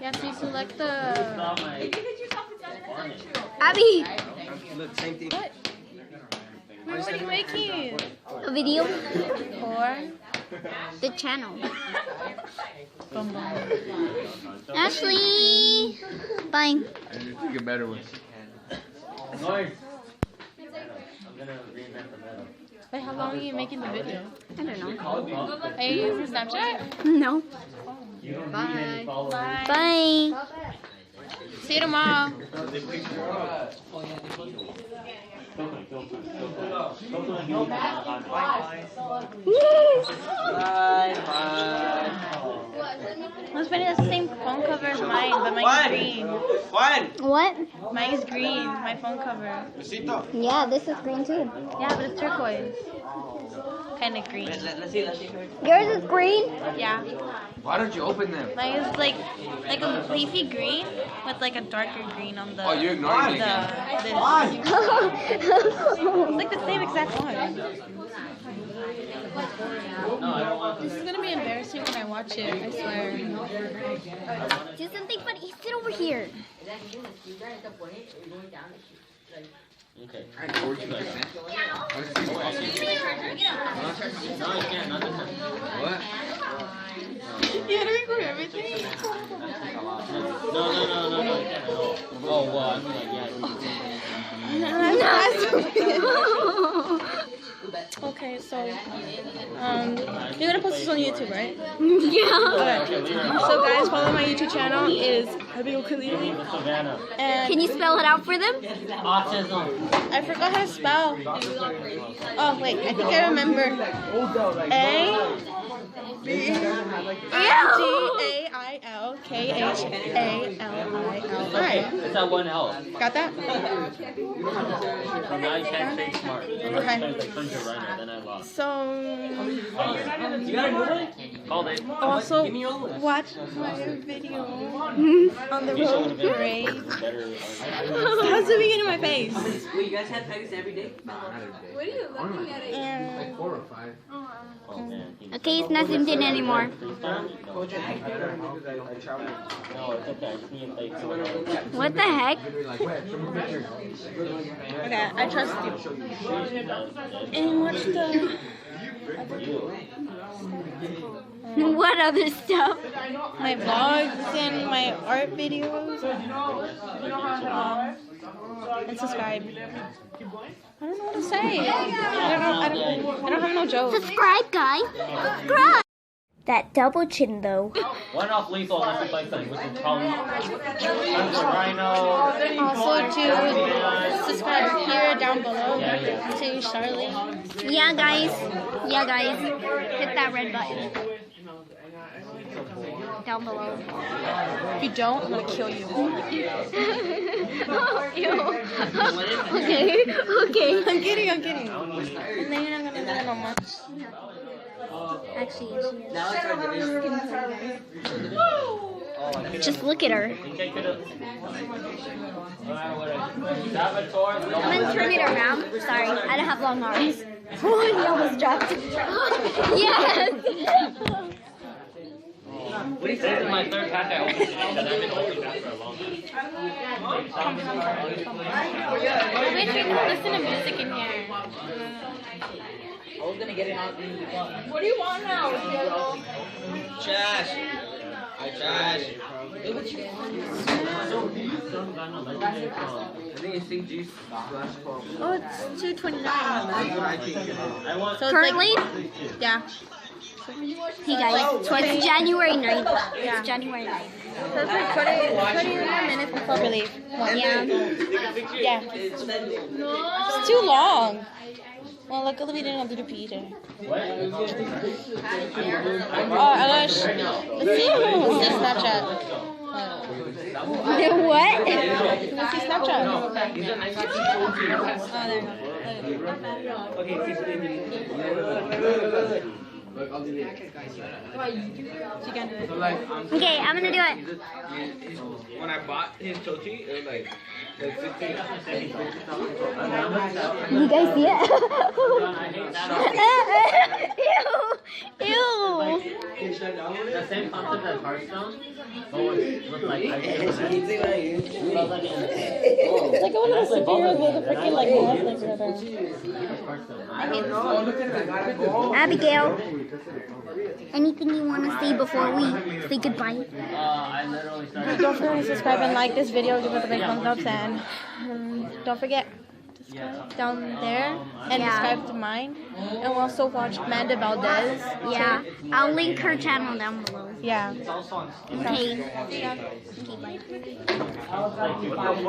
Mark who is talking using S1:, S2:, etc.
S1: Yeah, so you select the...
S2: Abby!
S3: Look, same thing.
S1: What? What are you making?
S2: A video
S1: Or?
S2: the channel.
S1: Bum bum.
S2: Ashley! Bye.
S3: I just think a better one.
S1: Wait, how long are you making the video?
S2: I don't know.
S1: Are you using Snapchat?
S2: No.
S1: Bye. Bye.
S2: Bye.
S1: See you tomorrow. What's funny, that's the same phone cover as mine, but mine is green.
S2: What?
S1: Mine is green, my phone cover.
S2: Yeah, this is green too.
S1: Yeah, but it's turquoise. Kind of green.
S2: Yours is green?
S1: Yeah.
S3: Why don't you open them?
S1: Mine is like a leafy green with like a darker green on the.
S3: Oh, you're ignoring me again.
S1: It's like the same exact one. This is gonna be embarrassing when I watch it, I swear.
S2: Do something funny. Sit over here.
S4: Okay.
S3: I know where you guys at. What?
S1: You had to record everything?
S4: No. Oh, well, I mean,
S1: Okay, so you're gonna post this on YouTube, right?
S2: Yeah.
S1: Okay. So guys, follow my YouTube channel is Happy Ukulele. And
S2: Can you spell it out for them?
S4: autism.
S1: I forgot how to spell. Oh wait, I think I remember. A-B-I-D-A-I-L-K-H-A-L-I-L. Alright,
S4: It's that one L.
S1: got that?
S4: So now you can't say smart.
S1: Okay.
S4: Like punch your runner, then I lost.
S1: So
S4: You got a new one? Called it.
S1: also watch my video on the road parade. Stop zooming into my face.
S5: Well, you guys have practice every day?
S1: And
S3: 4 or 5.
S4: Oh, man.
S2: Okay, it's not zoomed in anymore.
S4: No, it's okay. I just need to play someone else.
S2: What the heck?
S1: okay, I trust you. And watch the
S2: What other stuff?
S1: my vlogs and my art videos. And subscribe. I don't know what to say. I don't have no jokes.
S2: Subscribe, guys. Subscribe. That double chin, though.
S4: One off lethal unless you play something, which is probably Rhino.
S1: Also to subscribe here down below to Charlene.
S2: Yeah, guys. Yeah, guys. Hit that red button. Down below.
S1: If you don't, I'm gonna kill you.
S2: Okay. Okay.
S1: I'm kidding. And then I'm gonna do no much.
S2: Actually, just look at her. I'm gonna turn it around. Sorry, I don't have long arms. Oh, he almost dropped. Yes.
S4: This is my third pack I opened because I've been opening that for a long time.
S1: I wish we could listen to music in here.
S5: I was gonna get it out.
S1: What do you want now?
S5: Trash. Trash.
S3: I think it's St. Juice.
S1: Oh, it's 2:29. So it's
S2: Currently?
S1: like, yeah.
S2: Hey guys, so it's January 9th. It's January 9th.
S1: So it's like 20 more minutes before we leave.
S2: Yeah.
S1: Yeah. It's too long. Well, luckily we didn't have to do PE today. Oh, Alash. Let's see Snapchat.
S2: What?
S1: Let's see Snapchat. Oh, there.
S3: Look, I'll do it.
S1: She can do it.
S3: So, like,
S2: Okay, I'm gonna do it.
S3: when I bought his Chochi, it was like 15.
S2: You guys see it? Ew.
S1: Ew.
S4: The same concept as Hearthstone, but with like
S1: It's like one of those superheroes with a freaking like
S2: Abigail, anything you want to say before we say goodbye?
S4: I literally started.
S1: Don't forget to subscribe and like this video. Give it a big thumbs up and don't forget to subscribe down there and subscribe to mine. And we'll also watch Amanda Valdez.
S2: Yeah, I'll link her channel down below.
S1: Yeah.
S2: Okay.
S1: Yeah.
S2: Okay, bye.